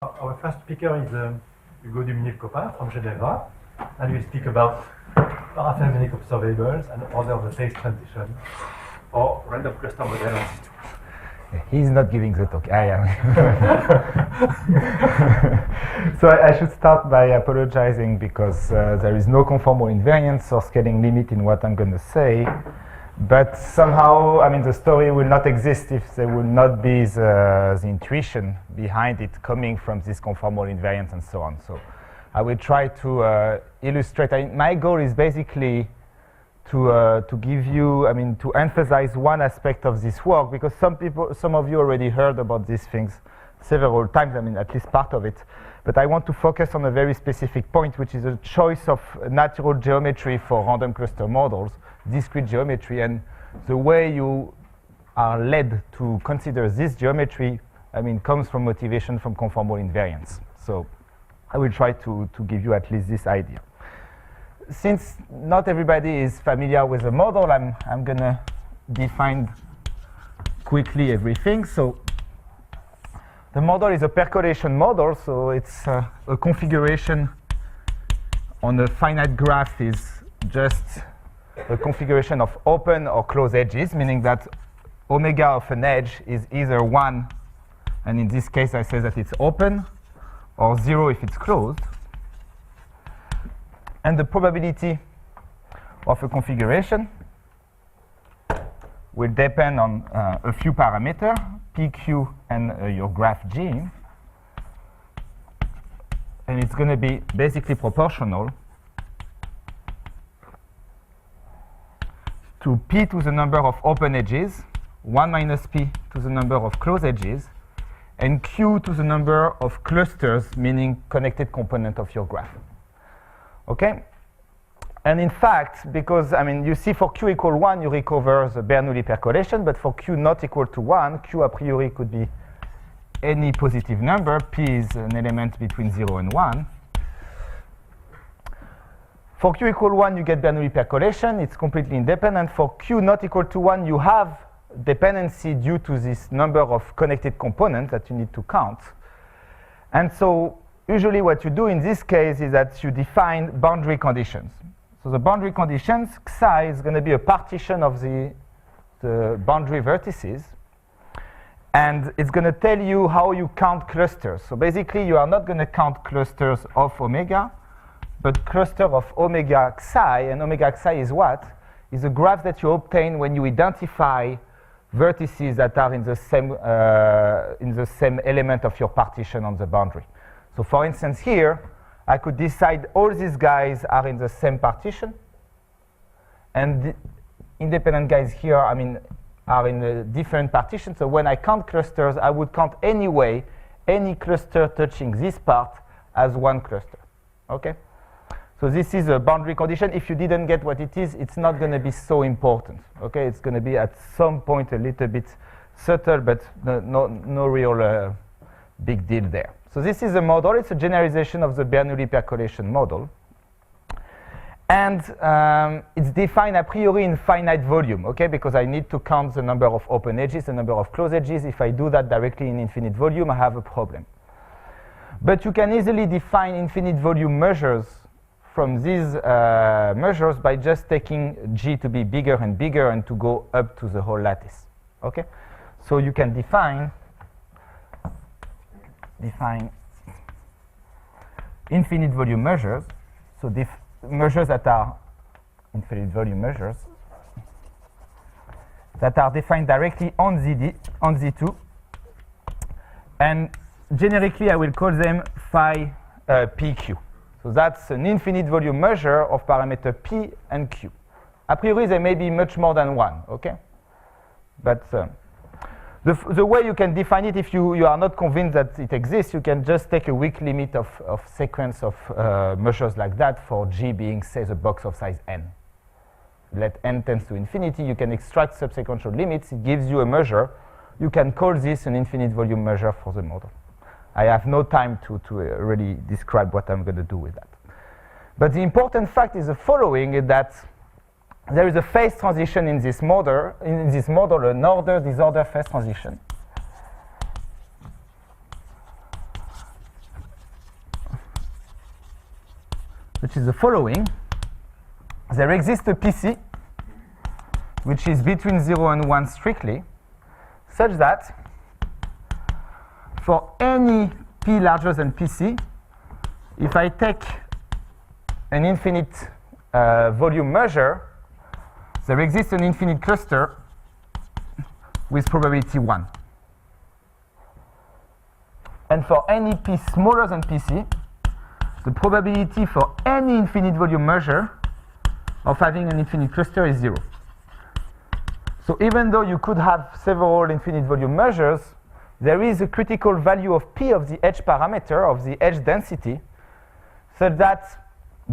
Our first speaker is Hugo Duminil-Copin from Genève, and we speak about parafermionic observables and order of the phase transition or random cluster model. He's not giving the talk, I am. So I should start by apologizing because there is no conformal invariance or scaling limit in what I'm going to say. But somehow, I mean, the story will not exist if there will not be the intuition behind it coming from this conformal invariance and so on. So I will try to illustrate. My goal is basically to give you, I mean, to emphasize one aspect of this work, because some of you already heard about these things several times, I mean, at least part of it. But I want to focus on a very specific point, which is a choice of natural geometry for random cluster models, discrete geometry, and the way you are led to consider this geometry, I mean, comes from motivation from conformal invariance. So I will try to give you at least this idea. Since not everybody is familiar with the model, I'm going to define quickly everything. So the model is a percolation model, so it's a configuration on a finite graph is just a configuration of open or closed edges, meaning that omega of an edge is either 1, and in this case I say that it's open, or 0 if it's closed. And the probability of a configuration will depend on a few parameters, PQ and your graph G. And it's going to be basically proportional to P to the number of open edges, 1 minus P to the number of closed edges, and Q to the number of clusters, meaning connected component of your graph. Okay? And in fact, because, I mean, you see for Q equal 1, you recover the Bernoulli percolation, but for Q not equal to 1, Q a priori could be any positive number. P is an element between 0 and 1. For Q equal 1, you get Bernoulli percolation. It's completely independent. For Q not equal to 1, you have dependency due to this number of connected components that you need to count. And so usually what you do in this case is that you define boundary conditions. So the boundary conditions, Xi is going to be a partition of the boundary vertices. And it's going to tell you how you count clusters. So basically, you are not going to count clusters of omega, but cluster of omega Xi. And omega Xi is what? Is a graph that you obtain when you identify vertices that are in the same element of your partition on the boundary. So for instance, here, I could decide all these guys are in the same partition, and the independent guys here, I mean, are in a different partition. So when I count clusters, I would count anyway any cluster touching this part as one cluster. Okay? So this is a boundary condition. If you didn't get what it is, it's not going to be so important. Okay? It's going to be at some point a little bit subtle, but no real big deal there. So this is a model. It's a generalization of the Bernoulli percolation model. And it's defined a priori in finite volume, okay? Because I need to count the number of open edges, the number of closed edges. If I do that directly in infinite volume, I have a problem. But you can easily define infinite volume measures from these measures by just taking G to be bigger and bigger and to go up to the whole lattice, okay? So you can define infinite volume measures, so measures that are infinite volume measures that are defined directly on Z2, and generically I will call them phi PQ. So that's an infinite volume measure of parameter P and Q. A priori, they may be much more than one, okay? But the way you can define it, if you are not convinced that it exists, you can just take a weak limit of sequence of measures like that for G being, say, the box of size n. Let n tends to infinity, you can extract subsequential limits. It gives you a measure. You can call this an infinite volume measure for the model. I have no time to really describe what I'm going to do with that. But the important fact is the following, is that there is a phase transition in this model, an order-disorder phase transition. which is the following. There exists a PC, which is between 0 and 1 strictly, such that for any P larger than PC, if I take an infinite volume measure, there exists an infinite cluster with probability 1. And for any P smaller than PC, the probability for any infinite volume measure of having an infinite cluster is 0. So even though you could have several infinite volume measures, there is a critical value of P of the edge parameter, of the edge density, such that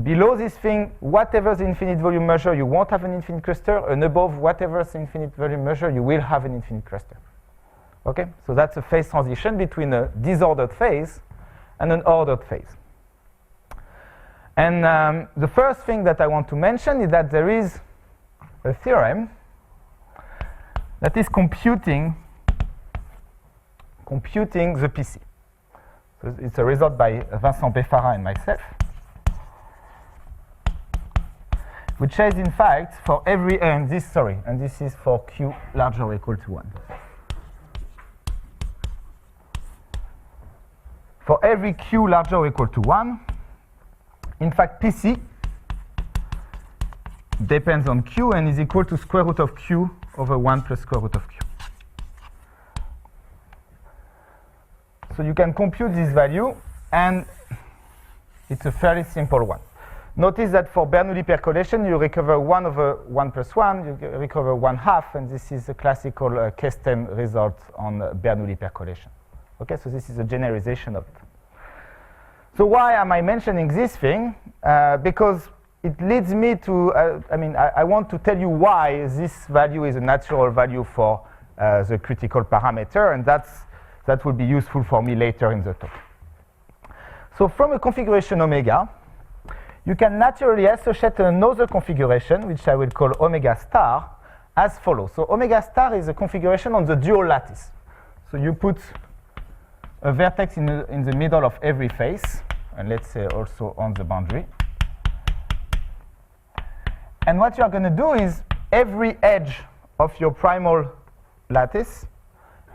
below this thing, whatever the infinite volume measure, you won't have an infinite cluster, and above whatever the infinite volume measure, you will have an infinite cluster. Okay? So that's a phase transition between a disordered phase and an ordered phase. And the first thing that I want to mention is that there is a theorem that is computing the PC. So it's a result by Vincent Beffara and myself, which says, in fact, for every and this is for Q larger or equal to 1. For every Q larger or equal to 1, in fact, PC depends on Q and is equal to square root of Q over 1 plus square root of Q. So you can compute this value, and it's a fairly simple one. Notice that for Bernoulli percolation, you recover 1 over 1 plus 1, you recover 1/2, and this is a classical Kestem result on Bernoulli percolation. Okay, so this is a generalization of it. So why am I mentioning this thing? Because it leads me to, I want to tell you why this value is a natural value for the critical parameter, and that will be useful for me later in the talk. So from a configuration omega, you can naturally associate another configuration, which I will call omega star, as follows. So omega star is a configuration on the dual lattice. So you put a vertex in the middle of every face, and let's say also on the boundary. And what you are going to do is every edge of your primal lattice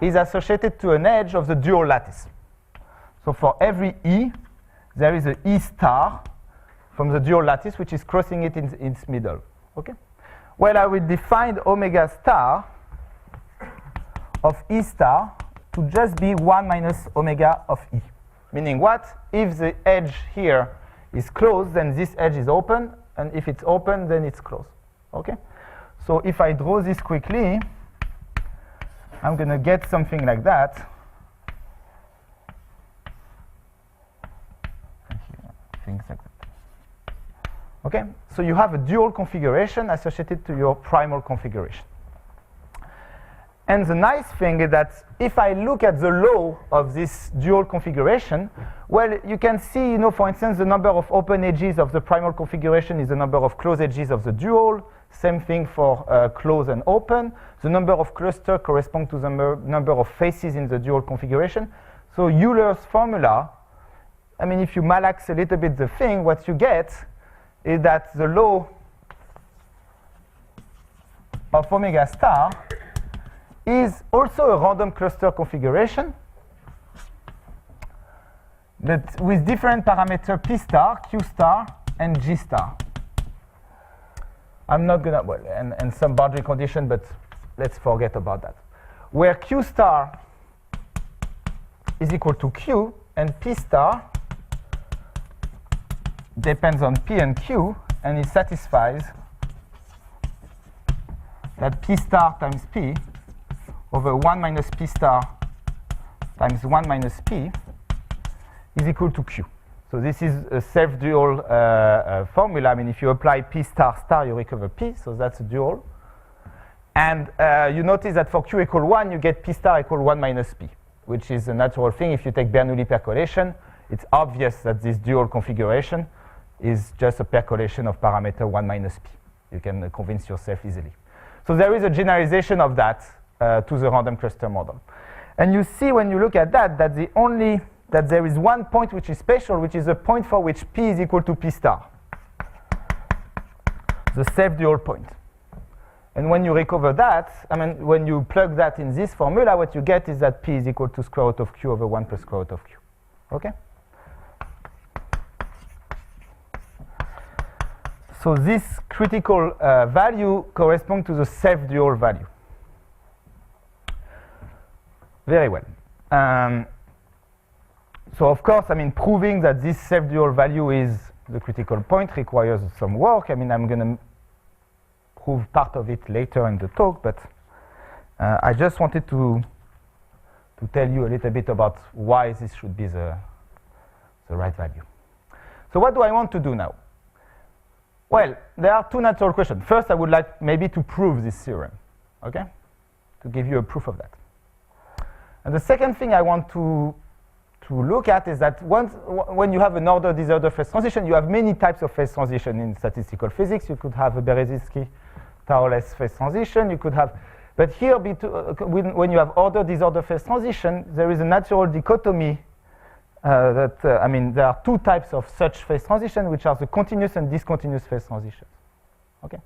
is associated to an edge of the dual lattice. So for every E, there is an E star from the dual lattice, which is crossing it in its middle. Okay? Well, I will define omega star of E star to just be 1 minus omega of E. Meaning what? If the edge here is closed, then this edge is open, and if it's open, then it's closed. Okay? So if I draw this quickly, I'm going to get something like that. Things like that. Okay? So you have a dual configuration associated to your primal configuration. And the nice thing is that if I look at the law of this dual configuration, well, you can see, for instance, the number of open edges of the primal configuration is the number of closed edges of the dual. Same thing for close and open. The number of clusters correspond to the number of faces in the dual configuration. So Euler's formula, if you malax a little bit the thing, what you get is that the law of omega star is also a random cluster configuration, but with different parameters P star, Q star, and G star. I'm not going to, and some boundary condition, but let's forget about that. Where Q star is equal to Q, and P star depends on P and Q, and it satisfies that P star times P over 1 minus P star times 1 minus P is equal to Q. So this is a self-dual formula. If you apply P star star, you recover P, so that's a dual. And you notice that for Q equal 1, you get P star equal 1 minus P, which is a natural thing. If you take Bernoulli percolation, it's obvious that this dual configuration is just a percolation of parameter 1 minus P. You can convince yourself easily. So there is a generalization of that to the random cluster model. And you see when you look at that, that there is one point which is special, which is a point for which P is equal to P star. the self-dual point. And when you recover that, I mean, when you plug that in this formula, what you get is that P is equal to square root of Q over 1 plus square root of Q. Okay? So this critical value corresponds to the self-dual value. Very well. So of course, I mean, proving that this self-dual value is the critical point requires some work. I mean, I'm going to prove part of it later in the talk, but I just wanted to tell you a little bit about why this should be the right value. So what do I want to do now? Well, there are two natural questions. First, I would like maybe to prove this theorem, okay? To give you a proof of that. And the second thing I want to look at is that when you have an ordered disorder phase transition, you have many types of phase transition in statistical physics. You could have a Berezinski-Tarolles phase transition. You could have, but here, when you have ordered disorder phase transition, there is a natural dichotomy I mean, there are two types of such phase transition, which are the continuous and discontinuous phase transitions. Okay,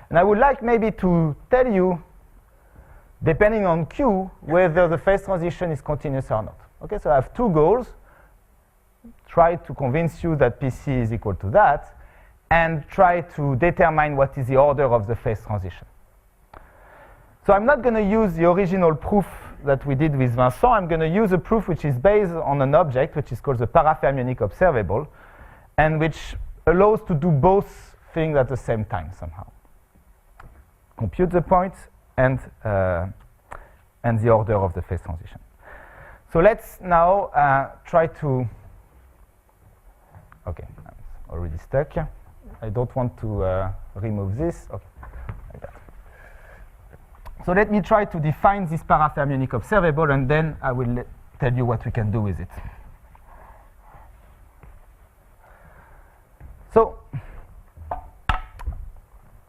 and I would like maybe to tell you, depending on Q, whether the phase transition is continuous or not. Okay, so I have two goals. Try to convince you that PC is equal to that, and try to determine what is the order of the phase transition. So I'm not going to use the original proof that we did with Vincent. I'm going to use a proof which is based on an object which is called the parafermionic observable, and which allows to do both things at the same time somehow. Compute the point and the order of the phase transition. So let's now try to, okay, I'm already stuck. I don't want to remove this. Okay, like that. So let me try to define this parafermionic observable, and then I will tell you what we can do with it. So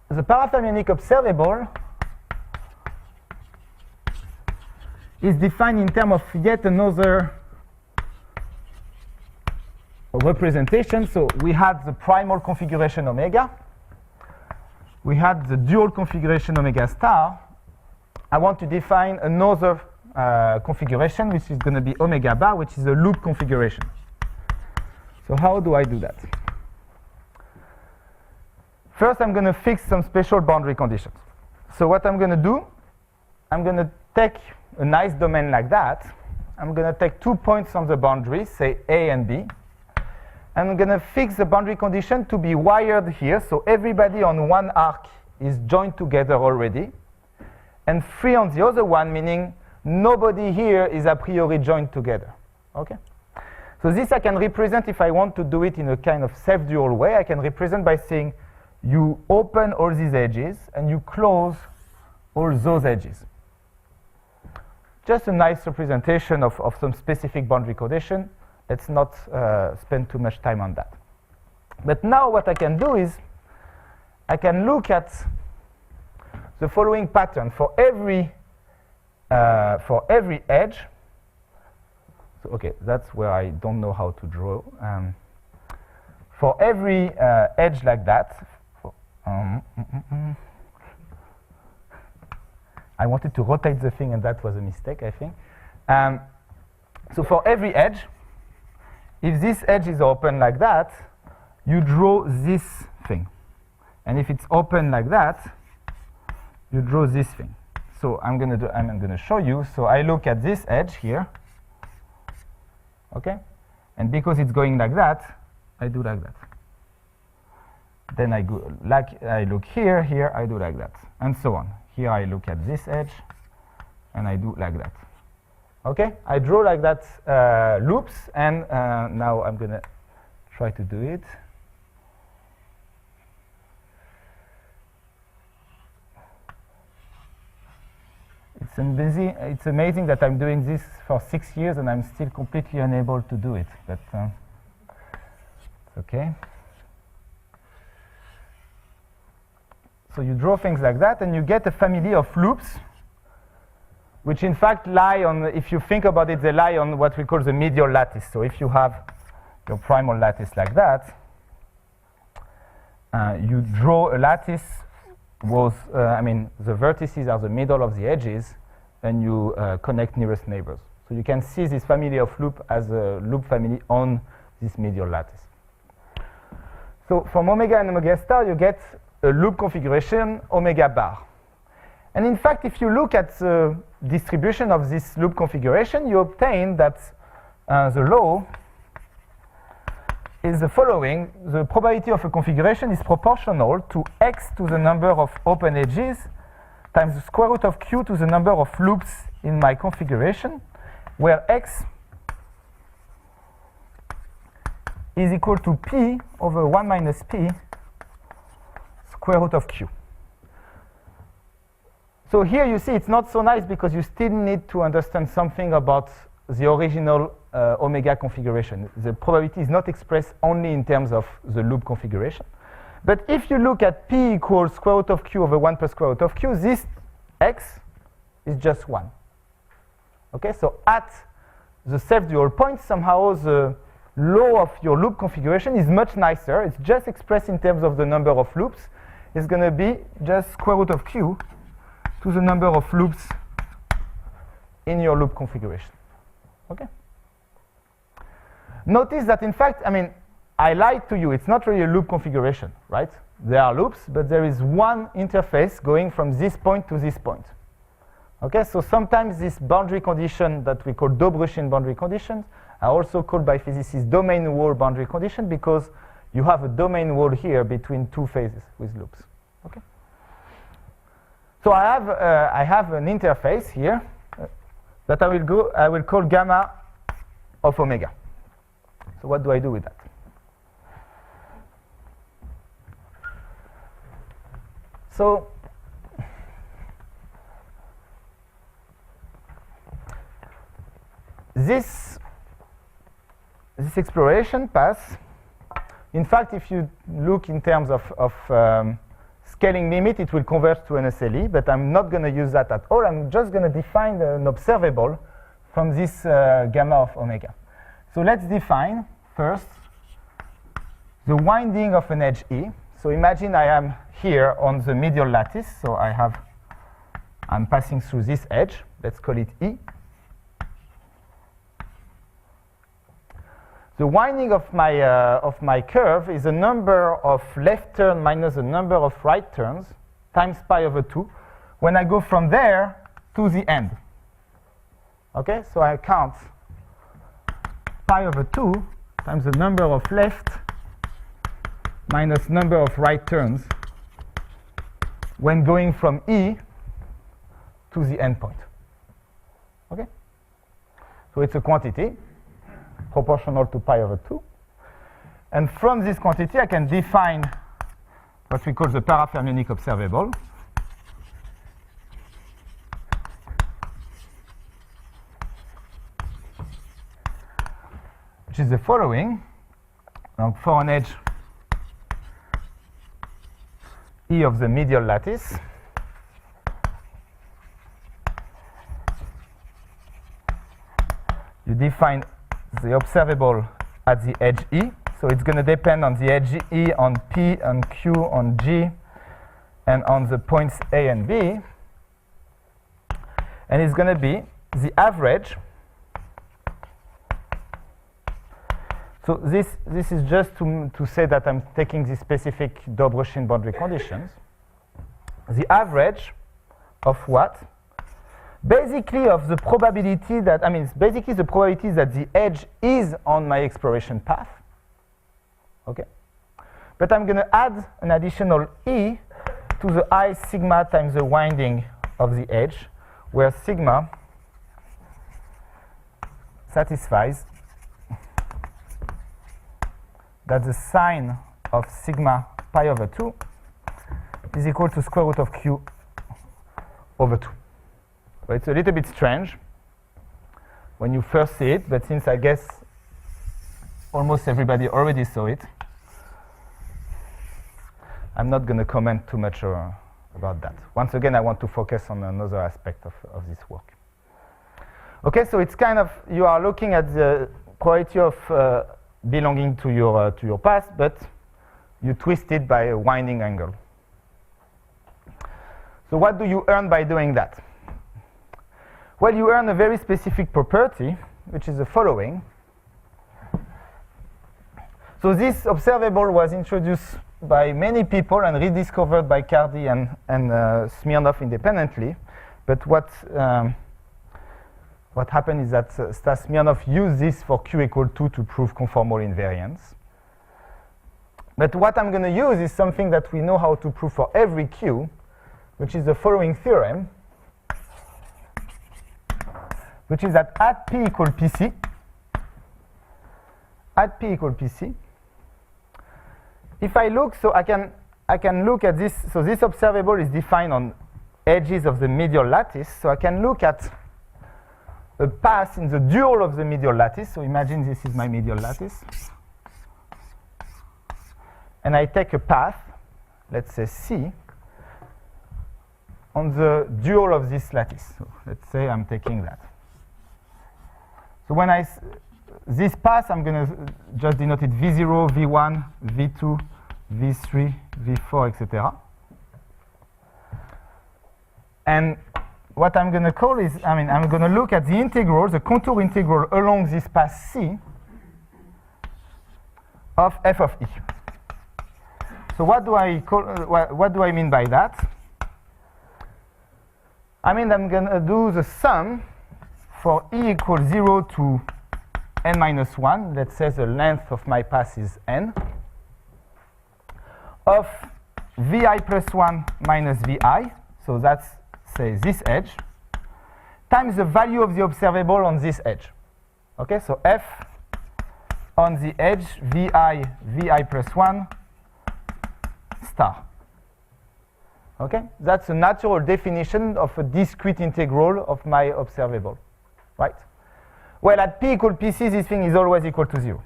the parafermionic observable is defined in terms of yet another representation. So we had the primal configuration omega. We had the dual configuration omega star. I want to define another configuration, which is going to be omega bar, which is a loop configuration. So how do I do that? First, I'm going to fix some special boundary conditions. So what I'm going to do, I'm going to take a nice domain like that. I'm going to take 2 points on the boundary, say A and B. And I'm going to fix the boundary condition to be wired here. So everybody on one arc is joined together already. And 3 on the other one, meaning nobody here is a priori joined together. Okay? So this I can represent, if I want to do it in a kind of self-dual way, I can represent by saying you open all these edges and you close all those edges. Just a nice representation of some specific boundary condition. Let's not spend too much time on that. But now what I can do is I can look at the following pattern for every edge. So, okay, that's where I don't know how to draw. For every edge like that, I wanted to rotate the thing, and that was a mistake, I think. So for every edge, if this edge is open like that, you draw this thing. And if it's open like that, you draw this thing. So I'm going to show you. So I look at this edge here. Okay? And because it's going like that, I do like that. Then I go like I look here, here I do like that, and so on. Here I look at this edge, and I do like that. Okay? I draw like that loops, and now I'm going to try to do it. It's amazing that I'm doing this for 6 years, and I'm still completely unable to do it. But it's okay. So you draw things like that, and you get a family of loops, which in fact lie on, if you think about it, they lie on what we call the medial lattice. So if you have your primal lattice like that, you draw a lattice with, the vertices are the middle of the edges, and you connect nearest neighbors. So you can see this family of loop as a loop family on this medial lattice. So from omega and omega star, you get a loop configuration omega bar. And in fact, if you look at the distribution of this loop configuration, you obtain that the law is the following. The probability of a configuration is proportional to x to the number of open edges times the square root of q to the number of loops in my configuration, where x is equal to p over 1 minus p square root of q. So here you see it's not so nice because you still need to understand something about the original omega configuration. The probability is not expressed only in terms of the loop configuration. But if you look at p equals square root of q over 1 plus square root of q, this x is just 1. Okay, so at the self-dual point, somehow the law of your loop configuration is much nicer. It's just expressed in terms of the number of loops. It's going to be just square root of q to the number of loops in your loop configuration. Okay. Notice that, in fact, I lied to you. It's not really a loop configuration, right? There are loops, but there is one interface going from this point to this point. Okay, so sometimes this boundary condition that we call Dobrushin boundary conditions are also called by physicists domain wall boundary condition because you have a domain wall here between two phases with loops. Okay. So I have an interface here that I will call gamma of omega. So what do I do with that? So this exploration path, in fact, if you look in terms of scaling limit, it will converge to an SLE, but I'm not going to use that at all. I'm just going to define an observable from this gamma of omega. So let's define first the winding of an edge E. So imagine I am here on the medial lattice. So I'm passing through this edge. Let's call it E. The winding of my curve is a number of left turn minus the number of right turns times pi over 2 when I go from there to the end. Okay, so I count pi over 2 times the number of left minus number of right turns when going from E to the end point. Okay? So it's a quantity proportional to pi over 2. And from this quantity, I can define what we call the parafermionic observable. Which is the following. For an edge E of the medial lattice, you define the observable at the edge E. So it's going to depend on the edge E, on P, on Q, on G, and on the points A and B. And it's going to be the average. So this is just to say that I'm taking the specific Dobrushin boundary conditions. The average of what? Basically of the probability that, basically the probability that the edge is on my exploration path. Okay? But I'm going to add an additional E to the I sigma times the winding of the edge, where sigma satisfies that the sine of sigma pi over 2 is equal to square root of q over 2. So it's a little bit strange when you first see it, but since I guess almost everybody already saw it, I'm not going to comment too much about that. Once again, I want to focus on another aspect of this work. Okay, so it's kind of, you are looking at the probability of belonging to your path, but you twist it by a winding angle. So what do you earn by doing that? Well, you earn a very specific property, which is the following. So this observable was introduced by many people and rediscovered by Cardy and Smirnov independently. But what happened is that Stas Smirnov used this for Q equal 2 to prove conformal invariance. But what I'm going to use is something that we know how to prove for every Q, which is the following theorem, which is that at P equal PC, if I look, so I can look at this, so this observable is defined on edges of the medial lattice, so I can look at a path in the dual of the medial lattice, so imagine this is my medial lattice, and I take a path, let's say C, on the dual of this lattice. So let's say I'm taking that. So when this path, I'm going to just denote it V0, V1, V2, V3, V4, etc. And what I'm going to call is, I'm going to look at the integral, the contour integral along this path C of f of E. So what do I call? What do I mean by that? I'm going to do the sum for E equals 0 to n minus 1. Let's say the length of my path is n, of Vi plus 1 minus Vi, so that's, say, this edge, times the value of the observable on this edge. Okay, so f on the edge Vi plus 1 star. Okay, that's a natural definition of a discrete integral of my observable, right? Well, at P equal PC, this thing is always equal to 0.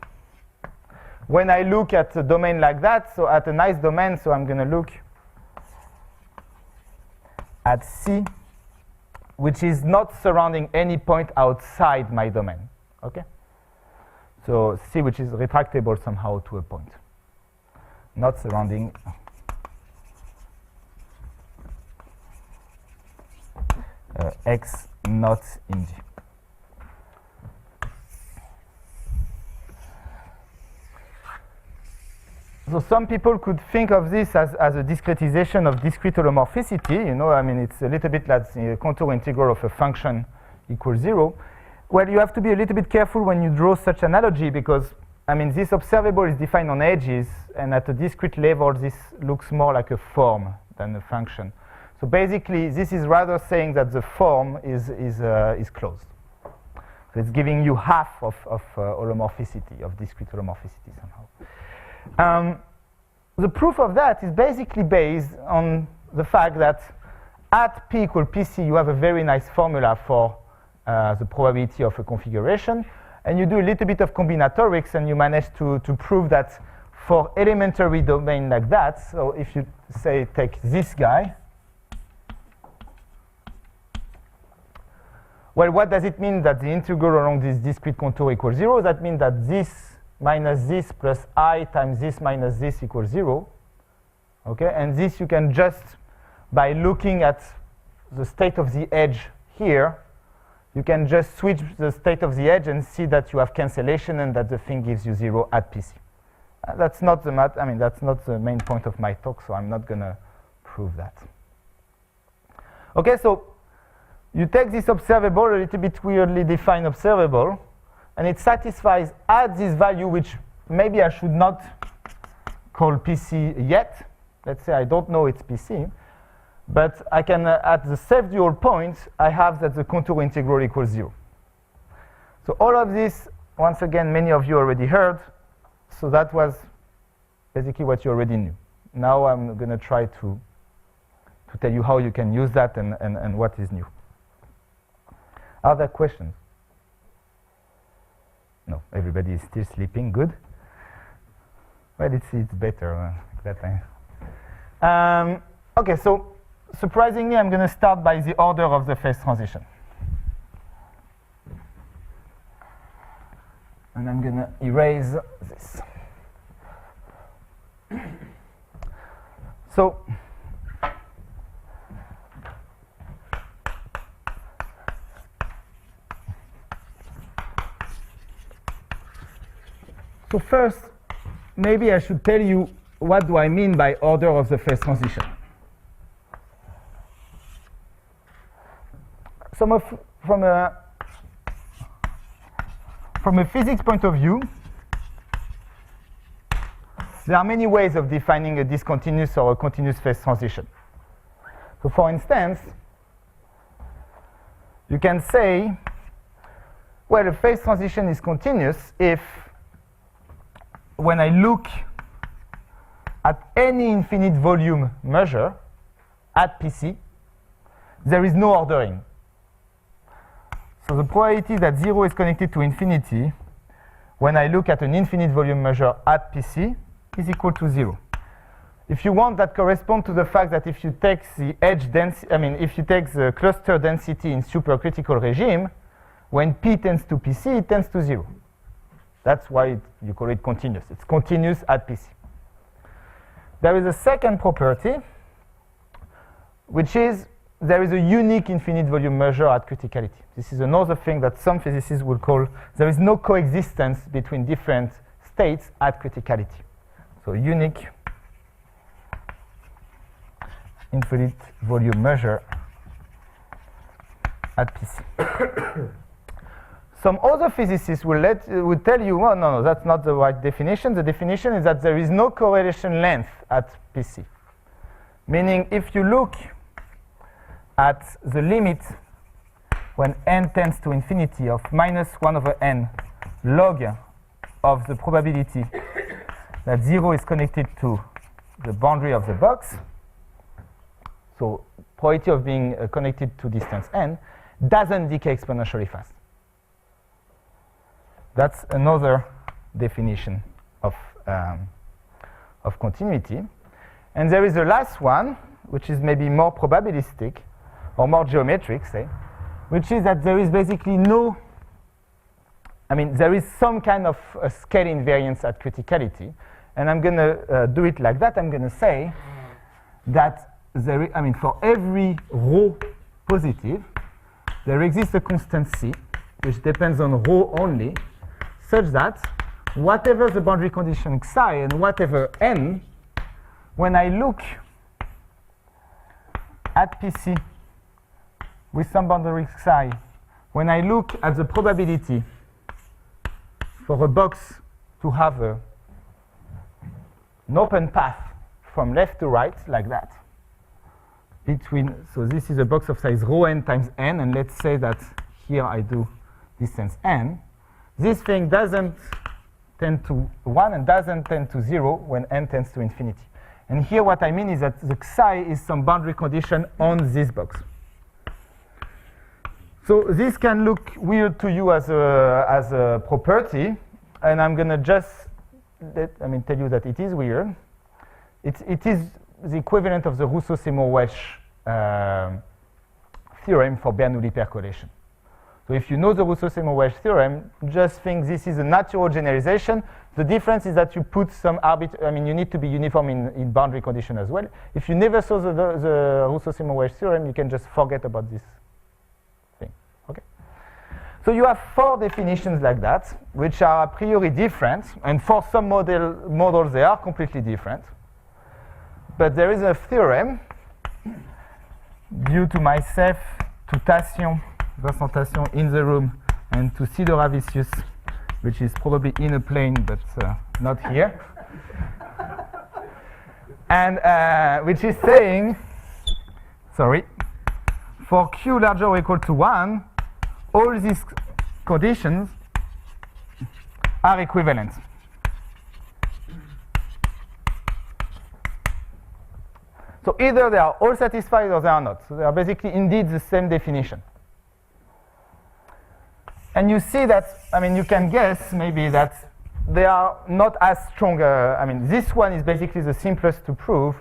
When I look at a domain like that, so at a nice domain, so I'm going to look at C, which is not surrounding any point outside my domain. Okay? So C, which is retractable somehow to a point, not surrounding X not in G. So some people could think of this as a discretization of discrete holomorphicity. You know, it's a little bit like the contour integral of a function equals 0. Well, you have to be a little bit careful when you draw such analogy because, this observable is defined on edges, and at a discrete level, this looks more like a form than a function. So basically, this is rather saying that the form is closed. So it's giving you half of holomorphicity, of discrete holomorphicity somehow. The proof of that is basically based on the fact that at P equal PC, you have a very nice formula for the probability of a configuration. And you do a little bit of combinatorics, and you manage to prove that for elementary domain like that, so if you say take this guy, well, what does it mean that the integral along this discrete contour equals 0? That means that this minus this plus I times this minus this equals 0. Okay, and this you can just, by looking at the state of the edge here, you can just switch the state of the edge and see that you have cancellation and that the thing gives you 0 at PC. That's not the that's not the main point of my talk, so I'm not going to prove that. Okay, so you take this observable, a little bit weirdly defined observable, and it satisfies at this value, which maybe I should not call PC yet. Let's say I don't know it's PC. But I can, at the self-dual point, I have that the contour integral equals 0. So all of this, once again, many of you already heard. So that was basically what you already knew. Now I'm going to try to tell you how you can use that and what is new. Are there questions? No, everybody is still sleeping. Good. Well, it's better that time. Okay, so surprisingly, I'm going to start by the order of the phase transition. And I'm going to erase this. So first, maybe I should tell you what do I mean by order of the phase transition. From a physics point of view, there are many ways of defining a discontinuous or a continuous phase transition. So for instance, you can say, well, a phase transition is continuous if when I look at any infinite volume measure at PC, there is no ordering. So the probability that 0 is connected to infinity when I look at an infinite volume measure at PC is equal to 0. If you want, that corresponds to the fact that if you take the edge density, if you take the cluster density in supercritical regime, when P tends to PC, it tends to 0. That's why you call it continuous. It's continuous at PC. There is a second property, which is there is a unique infinite volume measure at criticality. This is another thing that some physicists would call there is no coexistence between different states at criticality. So unique infinite volume measure at PC. Some other physicists will tell you, well, no, that's not the right definition. The definition is that there is no correlation length at PC. Meaning, if you look at the limit when n tends to infinity of -1/n log of the probability that 0 is connected to the boundary of the box, so probability of being connected to distance n, doesn't decay exponentially fast. That's another definition of continuity. And there is a last one, which is maybe more probabilistic, or more geometric, say, which is that there is basically no, there is some kind of a scale invariance at criticality. And I'm going to do it like that. I'm going to say that for every rho positive, there exists a constant C, which depends on rho only, such that whatever the boundary condition psi and whatever n, when I look at PC with some boundary psi, when I look at the probability for a box to have an open path from left to right, like that, so this is a box of size rho n times n, and let's say that here I do distance n. This thing doesn't tend to 1 and doesn't tend to 0 when n tends to infinity. And here what I mean is that the psi is some boundary condition on this box. So this can look weird to you as a property, and I'm going to just tell you that it is weird. It is the equivalent of the Rousseau-Seymour-Welch theorem for Bernoulli percolation. So if you know the Rousseau-Seymour-Welch theorem, just think this is a natural generalization. The difference is that you put some you need to be uniform in boundary condition as well. If you never saw the Rousseau-Seymour-Welch theorem, you can just forget about this thing. Okay. So you have 4 definitions like that, which are a priori different, and for some models they are completely different. But there is a theorem due to myself, to Tassion, Vincent in the room, and to Sidoravicius, which is probably in a plane, but not here. And which is saying, for Q larger or equal to 1, all these conditions are equivalent. So either they are all satisfied or they are not. So they are basically indeed the same definition. And you see that, you can guess maybe that they are not as strong. This one is basically the simplest to prove.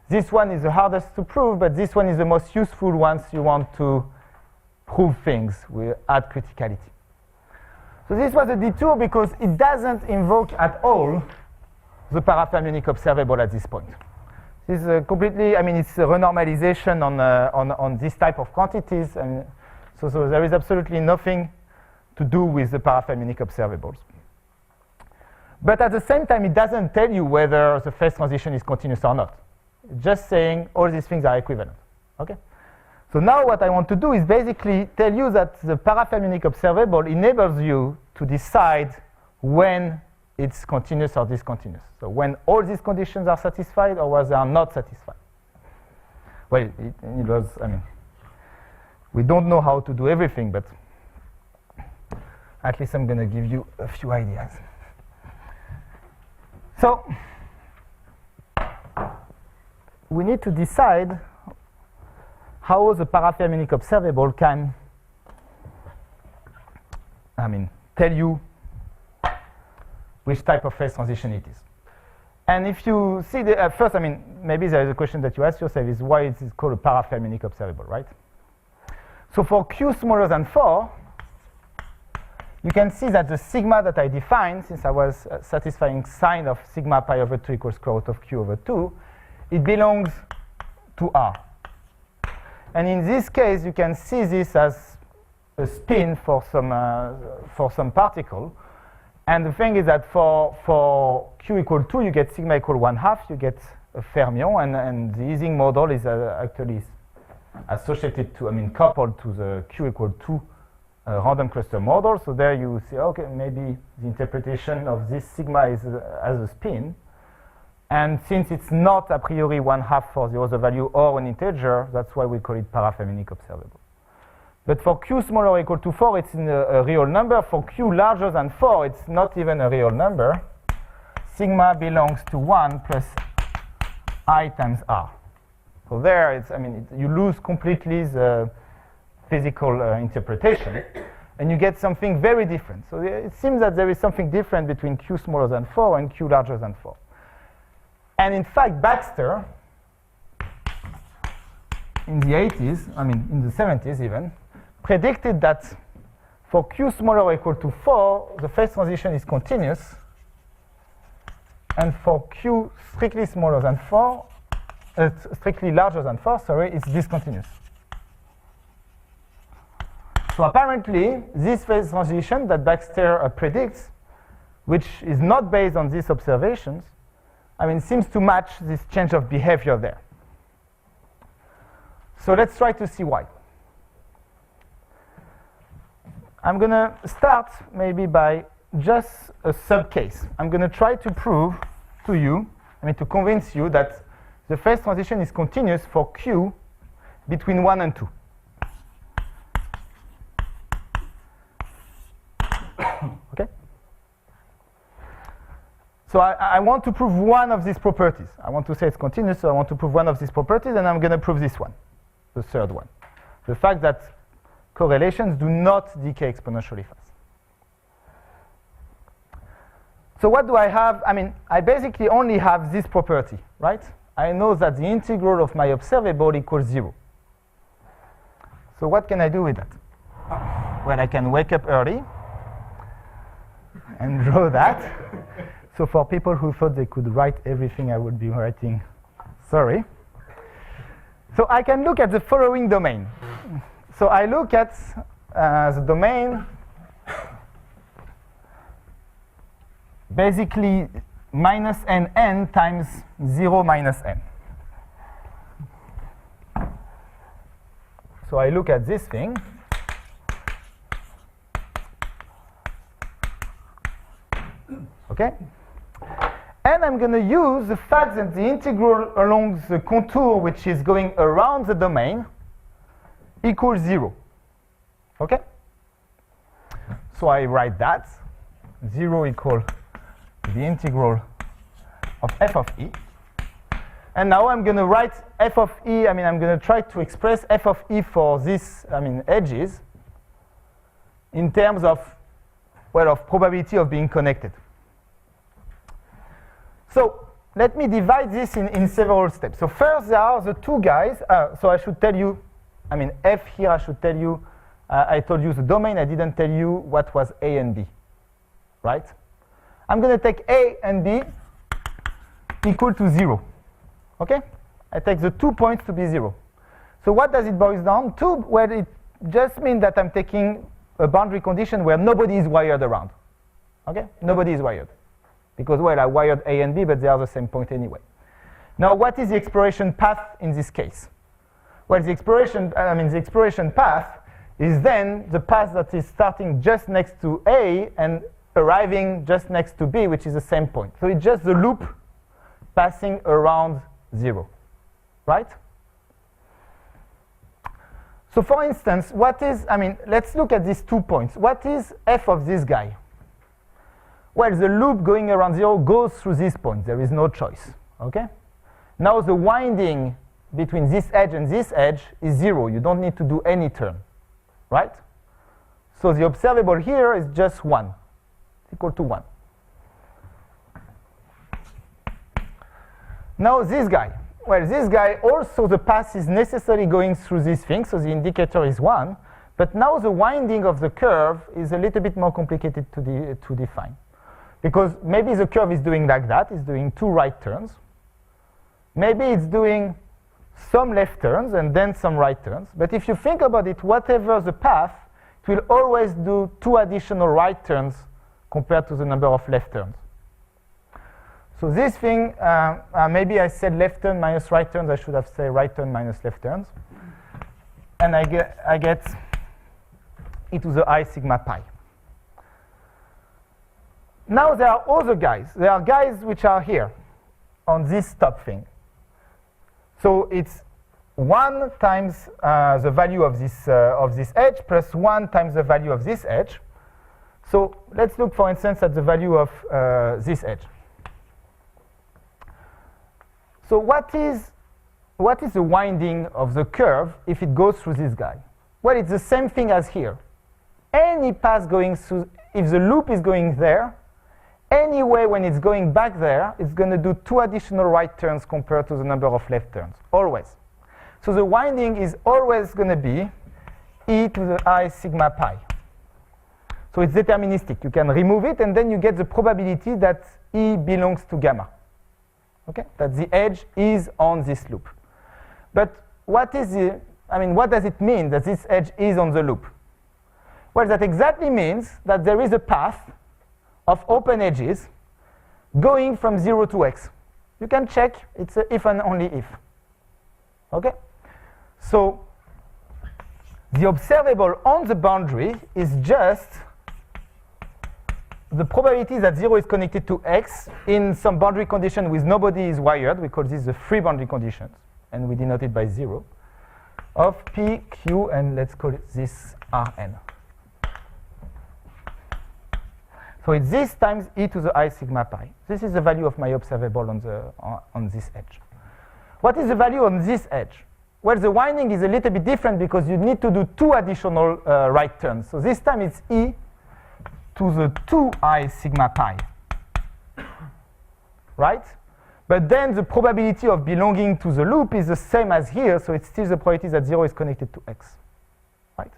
This one is the hardest to prove, but this one is the most useful once you want to prove things at criticality. So this was a detour because it doesn't invoke at all the parafermionic observable at this point. This is completely, I mean, it's a renormalization on this type of quantities. And so there is absolutely nothing to do with the parafermionic observables. But at the same time, it doesn't tell you whether the phase transition is continuous or not. It's just saying all these things are equivalent. Okay? So now what I want to do is basically tell you that the parafermionic observable enables you to decide when it's continuous or discontinuous. So when all these conditions are satisfied or when they are not satisfied. Well, it was, I mean, we don't know how to do everything, but at least I'm going to give you a few ideas. So we need to decide how the parafermionic observable can, I mean, tell you which type of phase transition it is. And if you see, first, I mean, maybe there is a question that you ask yourself is why is it called a parafermionic observable, right? So for Q smaller than 4, you can see that the sigma that I defined, since I was satisfying sign of sigma pi over 2 equals square root of Q over 2, it belongs to R. And in this case, you can see this as a spin for some particle. And the thing is that for Q equal 2, you get sigma equal 1/2, you get a fermion, and the Ising model is actually associated to, I mean, coupled to the Q equal 2 random cluster model. So there you see, okay, maybe the interpretation of this sigma is as a spin. And since it's not a priori 1/2 for the other value or an integer, that's why we call it parafermionic observable. But for Q smaller or equal to 4, it's in a real number. For Q larger than 4, it's not even a real number. Sigma belongs to 1 plus I times R. So there, it's, I mean, you lose completely the physical interpretation, and you get something very different. So it seems that there is something different between Q smaller than 4 and Q larger than 4. And in fact, Baxter, in the 80s, I mean, in the 70s even, predicted that for Q smaller or equal to 4, the phase transition is continuous, and for Q strictly smaller than 4, strictly larger than 4, sorry, it's discontinuous. So apparently, this phase transition that Baxter predicts, which is not based on these observations, I mean, seems to match this change of behavior there. So let's try to see why. I'm going to start maybe by just a sub-case. I'm going to try to prove to you, I mean, to convince you that the phase transition is continuous for Q between 1 and 2. Okay? So I want to prove one of these properties. I want to say it's continuous, so I want to prove one of these properties, and I'm going to prove this one, the third one. The fact that correlations do not decay exponentially fast. So what do I have? I mean, I basically only have this property, right? I know that the integral of my observable equals 0. So what can I do with that? Well, I can wake up early and draw that. So for people who thought they could write everything I would be writing, sorry. So I can look at the following domain. So I look at the domain basically minus n times 0 minus n. So I look at this thing. Okay? And I'm going to use the fact that the integral along the contour, which is going around the domain, equals 0. Okay? So I write that. 0 equals the integral of f of e. And now I'm going to write f of e, I mean, I'm going to try to express f of e for these, I mean, edges in terms of, well, of probability of being connected. So let me divide this in several steps. So first there are the two guys. So I should tell you, I mean, f here I should tell you, I told you the domain, I didn't tell you what was a and b, right? I'm going to take a and b equal to 0, okay? I take the 2 points to be 0. So what does it boil down to? Well, it just means that I'm taking a boundary condition where nobody is wired around. Okay? Nobody is wired. Because, well, I wired A and B, but they are the same point anyway. Now, what is the exploration path in this case? Well, the exploration path is then the path that is starting just next to A and arriving just next to B, which is the same point. So it's just the loop passing around 0, right? So for instance, let's look at these 2 points. What is f of this guy? Well, the loop going around 0 goes through this point. There is no choice, okay? Now the winding between this edge and this edge is 0. You don't need to do any turn, right? So the observable here is just 1. It's equal to 1. Now this guy. Well, this guy also, the path is necessarily going through this thing, so the indicator is 1. But now the winding of the curve is a little bit more complicated to define. Because maybe the curve is doing like that. It's doing 2 right turns. Maybe it's doing some left turns and then some right turns. But if you think about it, whatever the path, it will always do 2 additional right turns compared to the number of left turns. So this thing, maybe I said left turn minus right turns. I should have said right turn minus left turns. And I get e to the I sigma pi. Now there are other guys. There are guys which are here on this top thing. So it's 1 times the value of this edge plus 1 times the value of this edge. So let's look, for instance, at the value of this edge. So what is the winding of the curve if it goes through this guy? Well, it's the same thing as here. Any path going through, if the loop is going there, anyway, when it's going back there, it's going to do 2 additional right turns compared to the number of left turns, always. So the winding is always going to be e to the I sigma pi. So it's deterministic. You can remove it, and then you get the probability that E belongs to gamma. Okay? That the edge is on this loop. But what does it mean that this edge is on the loop? Well, that exactly means that there is a path of open edges going from 0 to x. You can check. It's a if and only if. Okay? So the observable on the boundary is just the probability that 0 is connected to x in some boundary condition with nobody is wired. We call this the free boundary conditions, and we denote it by 0, of p, q, and let's call it this Rn. So it's this times e to the I sigma pi. This is the value of my observable on this edge. What is the value on this edge? Well, the winding is a little bit different because you need to do 2 additional right turns. So this time it's e to the 2I sigma pi, right? But then the probability of belonging to the loop is the same as here, so it's still the probability that 0 is connected to x, right?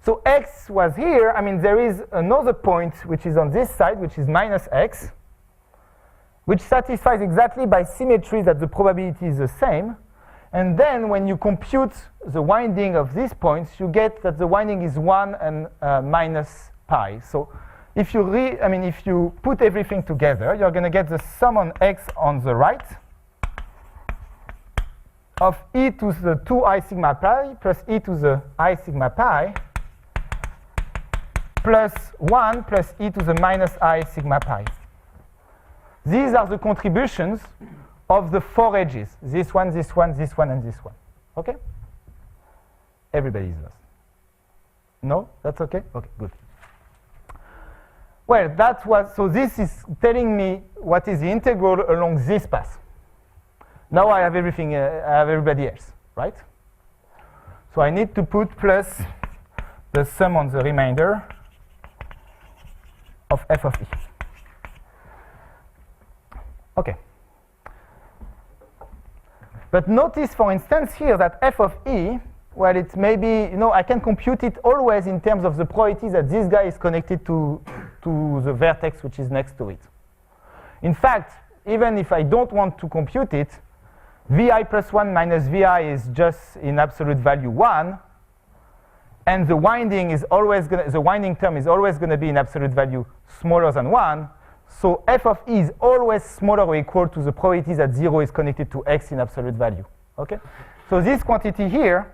So x was here. There is another point which is on this side, which is minus x, which satisfies exactly by symmetry that the probability is the same. And then when you compute the winding of these points, you get that the winding is 1 and minus pi. So if you put everything together, you're going to get the sum on x on the right of e to the 2I sigma pi plus e to the I sigma pi plus 1 plus e to the minus I sigma pi. These are the contributions of the 4 edges. This one, this one, this one, and this one. Okay? Everybody is lost. No? That's okay? Okay, good. Well, so this is telling me what is the integral along this path. Now I have everything, I have everybody else, right? So I need to put plus the sum on the remainder of f of e. Okay. But notice, for instance, here that f of e, well, it's maybe, I can compute it always in terms of the probability that this guy is connected to the vertex which is next to it. In fact, even if I don't want to compute it, vi plus 1 minus vi is just in absolute value 1, and the winding term is always going to be in absolute value smaller than 1. So f of e is always smaller or equal to the probability that 0 is connected to x in absolute value. Okay? So this quantity here,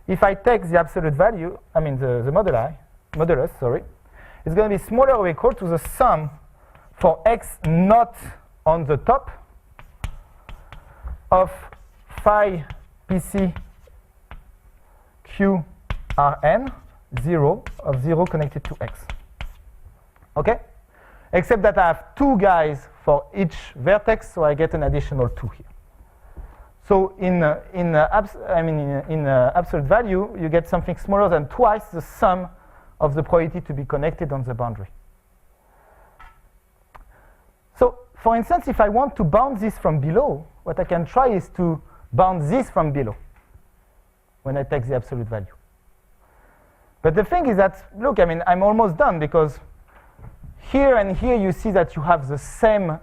if I take the absolute value, I mean the modulus, sorry, it's going to be smaller or equal to the sum for x not on the top of phi pc q rn 0 of 0 connected to x. Okay? Except that I have 2 guys for each vertex, so I get an additional 2 here. So in absolute value, you get something smaller than twice the sum of the probability to be connected on the boundary. So, for instance, if I want to bound this from below, what I can try is to bound this from below when I take the absolute value. But the thing is that, look, I mean, I'm almost done, because here and here you see that you have the same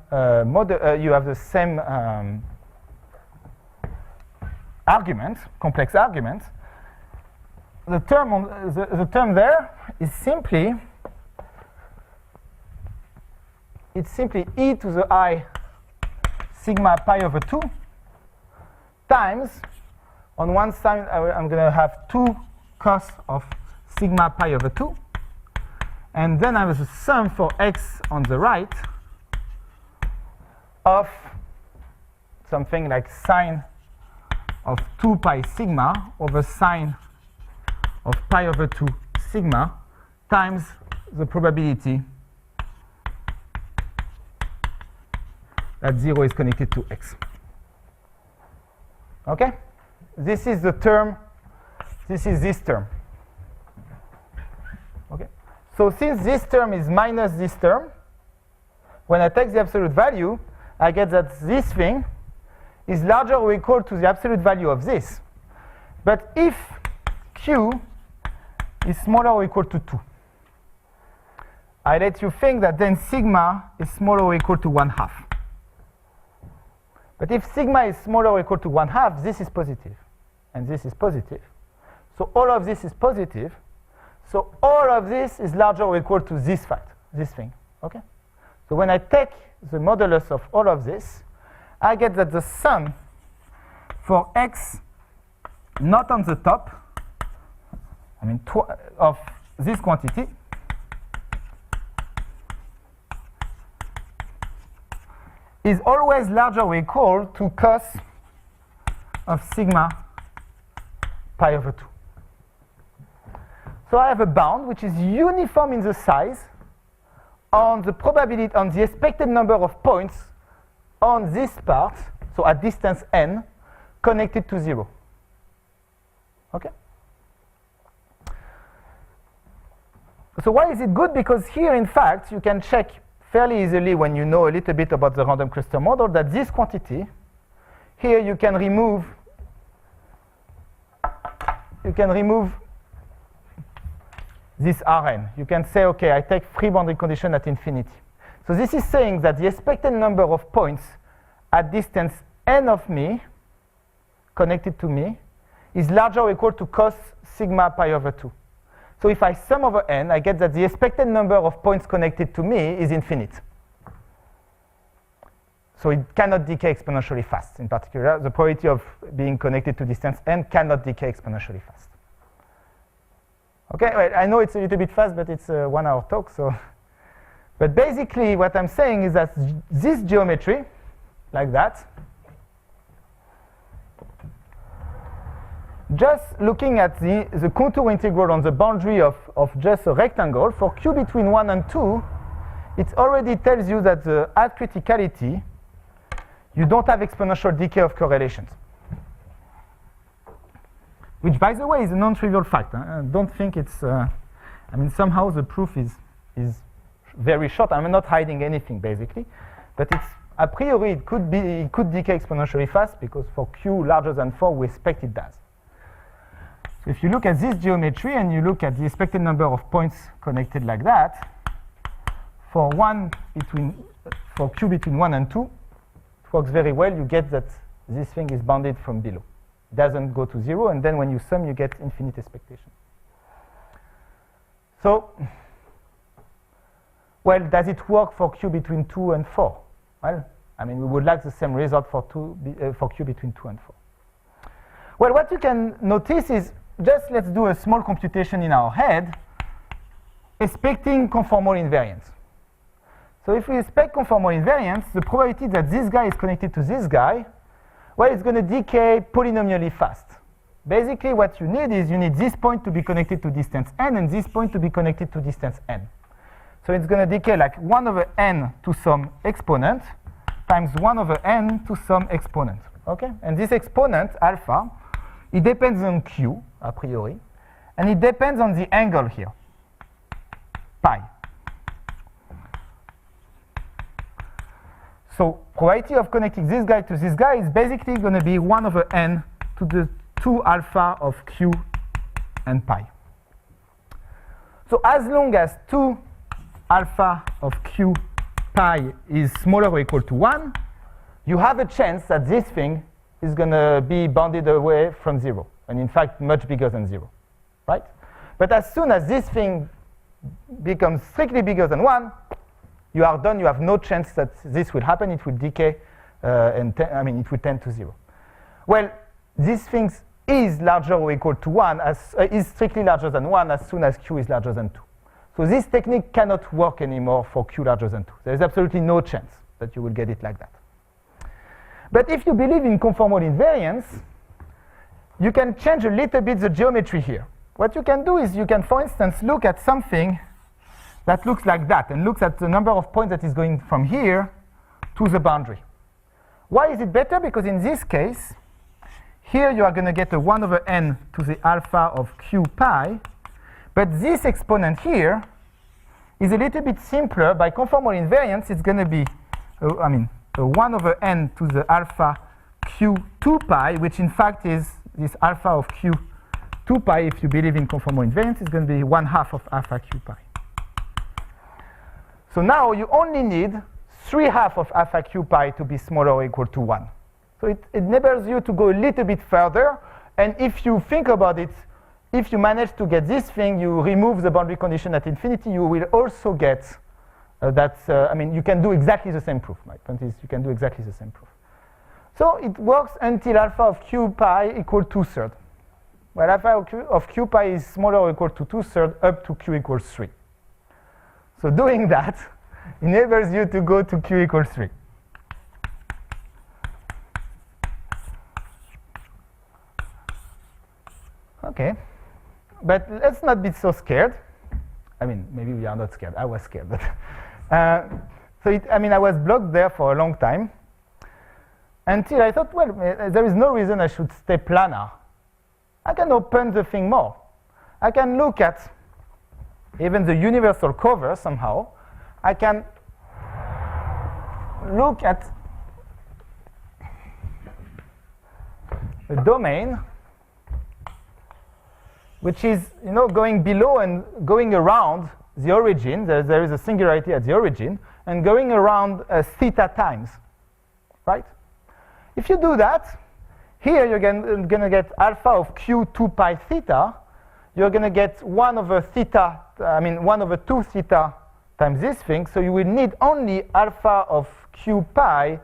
argument, complex argument. The term there is simply e to the I sigma pi over 2 times, on one side I'm going to have 2 cos of sigma pi over 2, and then I have a sum for x on the right of something like sine of 2 pi sigma over sine of pi over 2 sigma times the probability that 0 is connected to x. Okay? This is the term, this is this term. Okay? So since this term is minus this term, when I take the absolute value, I get that this thing is larger or equal to the absolute value of this. But if q is smaller or equal to 2, I let you think that then sigma is smaller or equal to 1/2. But if sigma is smaller or equal to 1/2, this is positive, and this is positive. So all of this is positive. So all of this is larger or equal to this fact, this thing. Okay? So when I take the modulus of all of this, I get that the sum for x not on the top, I mean of this quantity, is always larger or equal to cos of sigma pi over 2. So I have a bound which is uniform in the size on the probability, on the expected number of points on this part, so at distance n, connected to 0. Okay? So why is it good? Because here, in fact, you can check fairly easily, when you know a little bit about the random cluster model, that this quantity, here you can remove this Rn. You can say, okay, I take free boundary condition at infinity. So this is saying that the expected number of points at distance n of me, connected to me, is larger or equal to cos sigma pi over 2. So if I sum over n, I get that the expected number of points connected to me is infinite. So it cannot decay exponentially fast. In particular, the probability of being connected to distance n cannot decay exponentially fast. Okay, well, I know it's a little bit fast, but it's a 1 hour talk. So, but basically what I'm saying is that this geometry, like that, just looking at the contour integral on the boundary of just a rectangle, for q between 1 and 2, it already tells you that at criticality, you don't have exponential decay of correlations. Which, by the way, is a non-trivial fact. Don't think it's, I mean, somehow the proof is very short. I'm not hiding anything, basically. But it's, a priori, it could decay exponentially fast, because for q larger than 4, we expect it does. So if you look at this geometry, and you look at the expected number of points connected like that, for q between 1 and 2, it works very well. You get that this thing is bounded from below. It doesn't go to 0, and then when you sum, you get infinite expectation. So, well, does it work for Q between 2 and 4? Well, I mean, we would like the same result for Q between 2 and 4. Well, what you can notice is, just let's do a small computation in our head, expecting conformal invariance. So if we expect conformal invariance, the probability that this guy is connected to this guy, well, it's going to decay polynomially fast. Basically, what you need is you need this point to be connected to distance n and this point to be connected to distance n. So it's going to decay like 1 over n to some exponent times 1 over n to some exponent. Okay? And this exponent, alpha, it depends on q, a priori, and it depends on the angle here, pi. So probability of connecting this guy to this guy is basically going to be 1 over n to the 2 alpha of q and pi. So as long as 2 alpha of q pi is smaller or equal to 1, you have a chance that this thing is going to be bounded away from 0, and in fact much bigger than 0, right? But as soon as this thing becomes strictly bigger than 1, you are done. You have no chance that this will happen. It will decay, it will tend to 0. Well, this thing is larger or equal to 1, is strictly larger than 1 as soon as q is larger than 2. So this technique cannot work anymore for q larger than 2. There is absolutely no chance that you will get it like that. But if you believe in conformal invariance, you can change a little bit the geometry here. What you can do is you can, for instance, look at something that looks like that and looks at the number of points that is going from here to the boundary. Why is it better? Because in this case, here you are going to get a 1 over n to the alpha of q pi, but this exponent here is a little bit simpler. By conformal invariance, it's going to be, a 1 over n to the alpha q 2 pi, which in fact is this alpha of q 2 pi, if you believe in conformal invariance, is going to be 1/2 of alpha q pi. So now you only need 3/2 of alpha q pi to be smaller or equal to 1. So it enables you to go a little bit further. And if you think about it, if you manage to get this thing, you remove the boundary condition at infinity, you will also get you can do exactly the same proof. My point is you can do exactly the same proof. So it works until alpha of q pi equal to 2/3. Well, alpha of q pi is smaller or equal to 2/3 up to q equals 3. So doing that enables you to go to q equals 3. Okay, but let's not be so scared. I mean, maybe we are not scared. I was scared, but I was blocked there for a long time until I thought, well, there is no reason I should stay planar. I can open the thing more. I can look at even the universal cover somehow. I can look at a domain which is, going below and going around the origin. There is a singularity at the origin, and going around theta times, right? If you do that, here you're going to get alpha of q 2 pi theta. You're going to get 1 over 2 theta times this thing. So you will need only alpha of q pi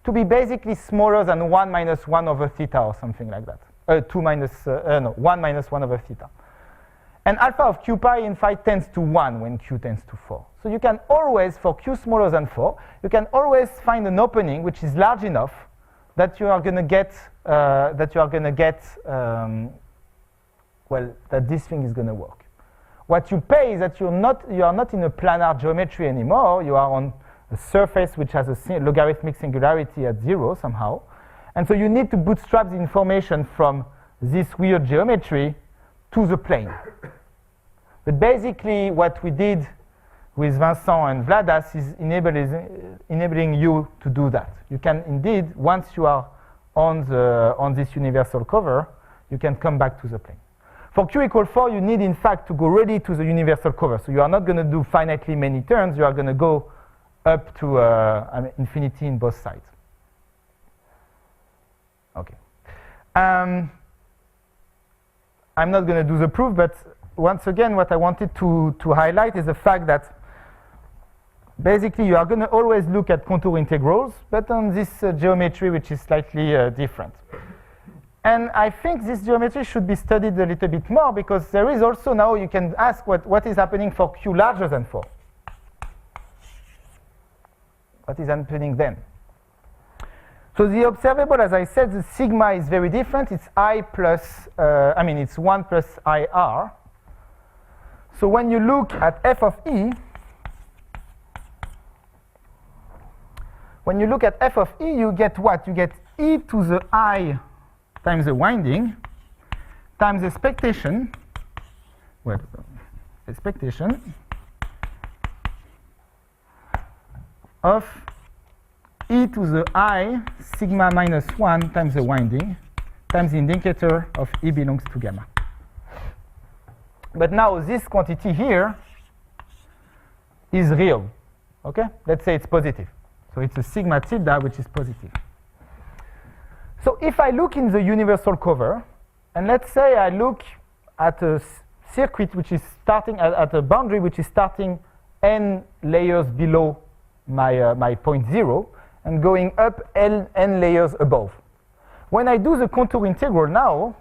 to be basically smaller than 1 minus 1 over theta or something like that. 1 minus 1 over theta. And alpha of q pi, in fact, tends to 1 when q tends to 4. So you can always, for q smaller than 4, you can always find an opening which is large enough that you are going to get, that this thing is going to work. What you pay is that you are not in a planar geometry anymore. You are on a surface which has a logarithmic singularity at 0 somehow. And so you need to bootstrap the information from this weird geometry to the plane. But basically what we did with Vincent and Vladas is enabling you to do that. You can indeed, once you are on this universal cover, you can come back to the plane. For q equal 4, you need in fact to go really to the universal cover. So you are not going to do finitely many turns. You are going to go up to infinity in both sides. Okay. I'm not going to do the proof, but once again, what I wanted to highlight is the fact that basically you are going to always look at contour integrals, but on this geometry, which is slightly different. And I think this geometry should be studied a little bit more, because there is also now, you can ask what is happening for Q larger than 4. What is happening then? So the observable, as I said, the sigma is very different. It's I plus, it's 1 plus IR. So when you look at f of E, when you look at f of E, you get what? You get e to the I times the winding times expectation, of e to the I sigma minus 1 times the winding times the indicator of E belongs to gamma. But now this quantity here is real. Okay? Let's say it's positive. So it's a sigma tilde, which is positive. So if I look in the universal cover, and let's say I look at a circuit which is starting at a boundary which is starting n layers below my point 0 and going up n layers above. When I do the contour integral now,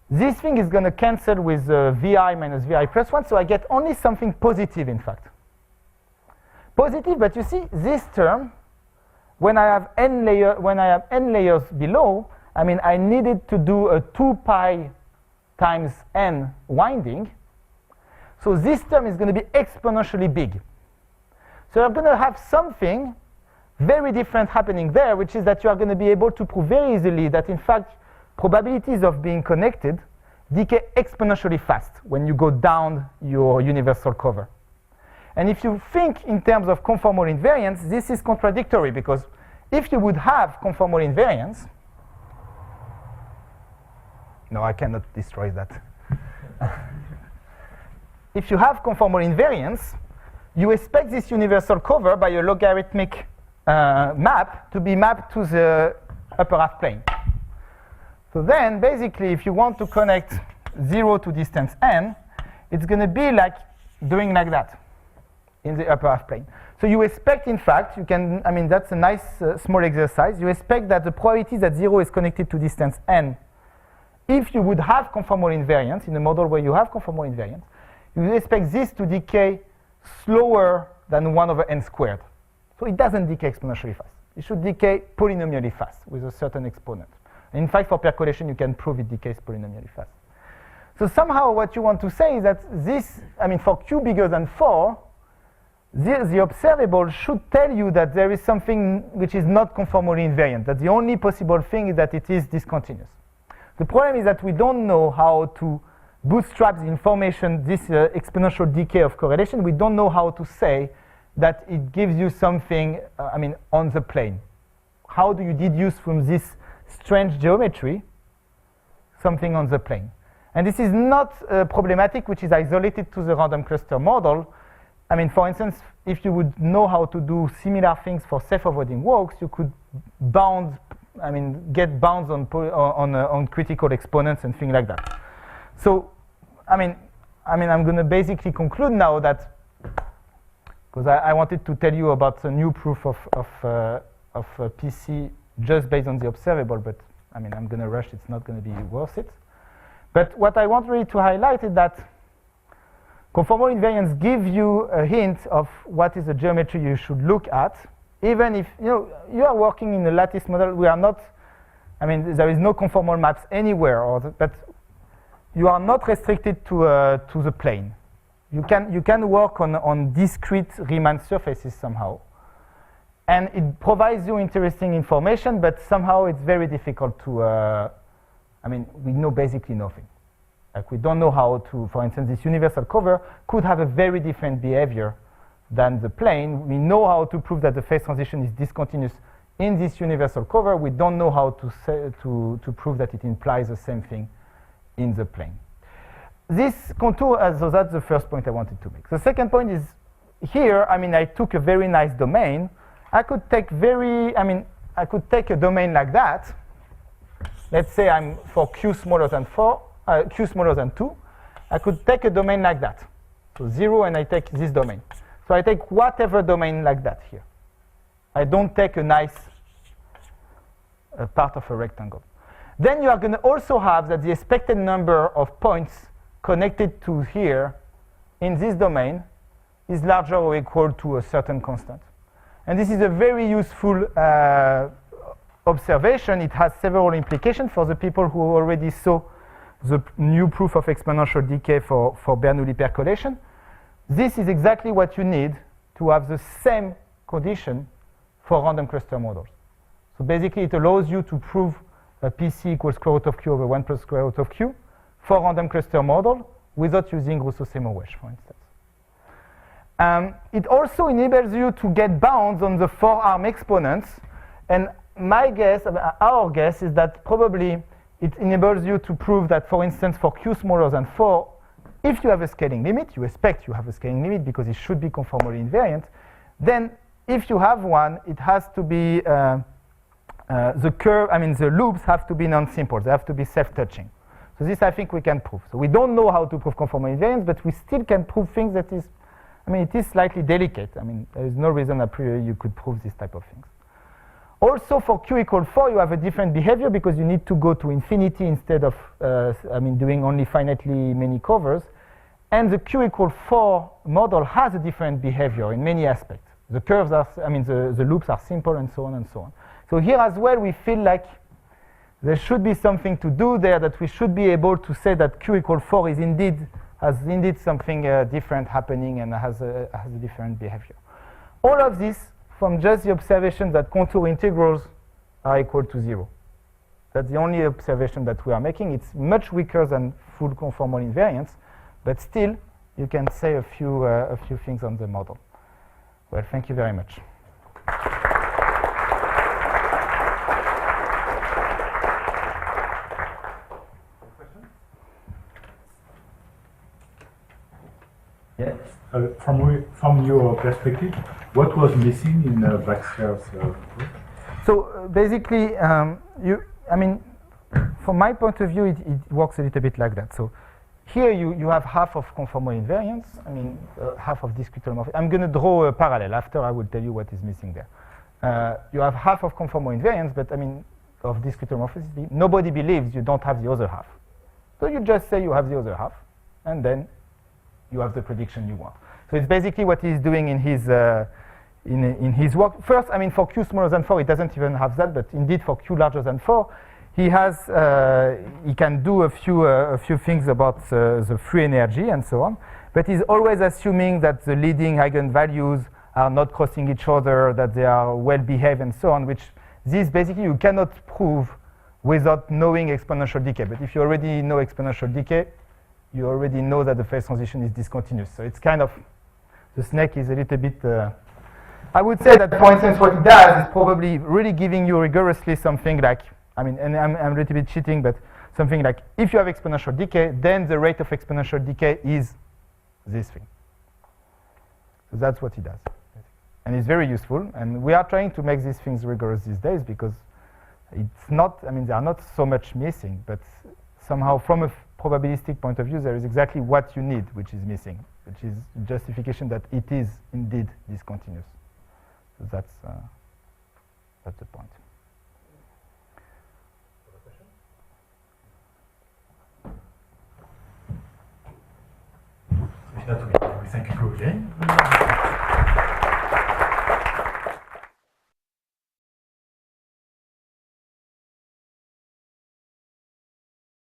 this thing is going to cancel with vi minus vi plus 1, so I get only something positive, in fact. Positive, but you see, this term, when I have n layers below, I needed to do a 2 pi times n winding. So this term is going to be exponentially big. So you're going to have something very different happening there, which is that you are going to be able to prove very easily that, in fact, probabilities of being connected decay exponentially fast when you go down your universal cover. And if you think in terms of conformal invariance, this is contradictory, because if you would have conformal invariance, no, I cannot destroy that. If you have conformal invariance, you expect this universal cover by a logarithmic map to be mapped to the upper half plane. So then, basically, if you want to connect 0 to distance n, it's going to be like doing like that in the upper half plane. So you expect, in fact, you can, that's a nice small exercise. You expect that the probability that 0 is connected to distance n, if you would have conformal invariance, in a model where you have conformal invariance, you expect this to decay slower than 1 over n squared. So it doesn't decay exponentially fast. It should decay polynomially fast with a certain exponent. In fact, for percolation, you can prove it decays polynomially fast. So somehow what you want to say is that this, for Q bigger than 4, the observable should tell you that there is something which is not conformally invariant, that the only possible thing is that it is discontinuous. The problem is that we don't know how to bootstrap the information, this exponential decay of correlation. We don't know how to say that it gives you something, on the plane. How do you deduce from this strange geometry something on the plane? And this is not problematic, which is isolated to the random cluster model. For instance, if you would know how to do similar things for self-avoiding walks, you could get bounds on critical exponents and things like that. So, I'm going to basically conclude now that, because I wanted to tell you about a new proof of PC just based on the observable, but I'm going to rush, it's not going to be worth it. But what I want really to highlight is that conformal invariance gives you a hint of what is the geometry you should look at, even if you are working in a lattice model. We are not, there is no conformal maps anywhere, but you are not restricted to the plane. You can work on discrete Riemann surfaces somehow. And it provides you interesting information, but somehow it's very difficult to, we know basically nothing. Like, we don't know how to, for instance, this universal cover could have a very different behavior than the plane. We know how to prove that the phase transition is discontinuous in this universal cover. We don't know how to prove that it implies the same thing in the plane. This contour, so that's the first point I wanted to make. The second point is here, I took a very nice domain. I could take a domain like that, let's say I'm for q smaller than 2, I could take a domain like that. So 0, and I take this domain. So I take whatever domain like that here. I don't take a nice part of a rectangle. Then you are going to also have that the expected number of points connected to here in this domain is larger or equal to a certain constant. And this is a very useful observation. It has several implications for the people who already saw the new proof of exponential decay for Bernoulli percolation. This is exactly what you need to have the same condition for random cluster models. So basically, it allows you to prove a PC equals square root of q over 1 plus square root of q for random cluster model without using Rousseau-Seymour-Wash, for instance. It also enables you to get bounds on the 4-arm exponents. And my guess, our guess, is that probably it enables you to prove that, for instance, for q smaller than 4, if you have a scaling limit, you expect you have a scaling limit because it should be conformally invariant, then if you have one, it has to be the loops have to be non-simple. They have to be self-touching. So this, I think, we can prove. So we don't know how to prove conformal invariance, but we still can prove things that is, it is slightly delicate. There is no reason a priori you could prove this type of things. Also, for q equal 4, you have a different behavior because you need to go to infinity instead of, doing only finitely many covers. And the q equal 4 model has a different behavior in many aspects. The curves are, the loops are simple and so on and so on. So here as well, we feel like there should be something to do there, that we should be able to say that q equal 4 is has indeed something different happening and has a different behavior. All of this from just the observation that contour integrals are equal to 0. That's the only observation that we are making. It's much weaker than full conformal invariance, but still you can say a few things on the model. Well, thank you very much. Yeah. From your perspective, what was missing in Baxter's proof? So basically, from my point of view, it works a little bit like that. So here you have half of conformal invariance, half of discrete holomorphism. I'm going to draw a parallel. After I will tell you what is missing there. You have half of conformal invariance, but of discrete holomorphism. Nobody believes you don't have the other half. So you just say you have the other half, and then you have the prediction you want. So it's basically what he's doing in his work. First, for q smaller than 4, it doesn't even have that, but indeed for q larger than 4, he can do a few things about the free energy and so on. But he's always assuming that the leading eigenvalues are not crossing each other, that they are well behaved and so on, which this basically you cannot prove without knowing exponential decay. But if you already know exponential decay, you already know that the phase transition is discontinuous. So it's kind of, the snake is a little bit, I would say that, for instance, what it does is probably really giving you rigorously something like, and I'm a little bit cheating, but something like, if you have exponential decay, then the rate of exponential decay is this thing. So that's what it does. And it's very useful. And we are trying to make these things rigorous these days because it's not, there are not so much missing, but somehow from a probabilistic point of view, there is exactly what you need, which is missing, which is justification that it is indeed discontinuous. So that's the point. If not, we thank you again.